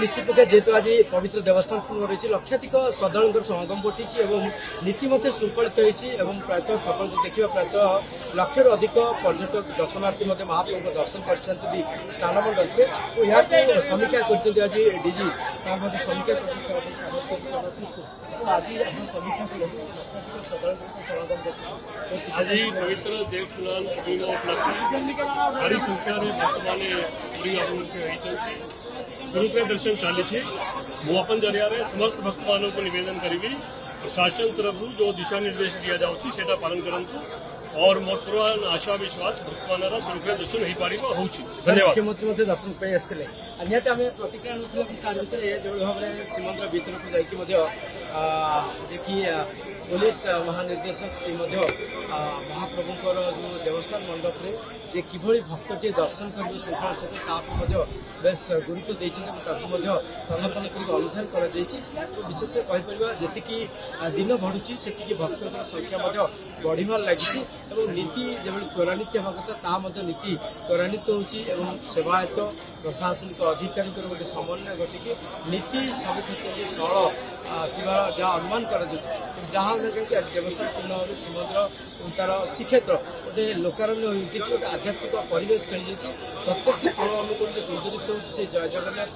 निश्चित प्रकार जेहेतु आज पवित्र देवस्थान पूर्ण रही लक्षाधिक श्रद्धालुं समागम घटी नीति मध्य श्रृंखलित होती प्रायतः सकाल देखा प्रायतः लक्षर अधिक पर्यटक दर्शनार्थी महाप्रभु दर्शन कर स्नान मंडल में यहाँ समीक्षा कर आज डीजी साहब समीक्षा कर आज पवित्र देवस्नान पूर्ण उपलक्ष्य भारी संख्या में भक्त मैंने पूरी अभिमुखे स्वरूप दर्शन चली मुझे जरिया समस्त भक्त मानों को निवेदन करी प्रशासन तरफ जो दिशा निर्देश दिया जाता पालन करूँ और मोर पूरा आशा विश्वास भक्त मान स्वरूप दर्शन हो पार हो धन्यवाद। मुख्यमंत्री दर्शन आसते निहत आम प्रतिक्रिया नार भितर जो भाव में श्रीमंदिर भीतर को जाकि पुलिस महानिर्देशक सी महाप्रभुंर जो देवस्थान मंडप में जे किभली भक्तटी दर्शन कर श्रृंखला सहित बेस गुरुत्व देते तन्नतन कर अनुधान कर विशेष कहीपर जी दिन बढ़ुची से भक्तों संख्या बढ़िबार लगी नीति जब त्वरान्वित होगा कथा नीति त्वरान्वित हो सेवायत प्रशासनिक अधिकारी गोटे समन्वय घटिकी नीति सब क्षेत्र में सरल जहाँ अनुमान कर जहाँ कहीं देवस्थान पूर्ण भाव श्रीमंदिर तार श्रीक्षेत्र गोटे लोकारण्य उठी गोटे आध्यात्मिक परिवेश खेली प्रत्येक कोण अनुकोण गुंजरित हो जय जगन्नाथ।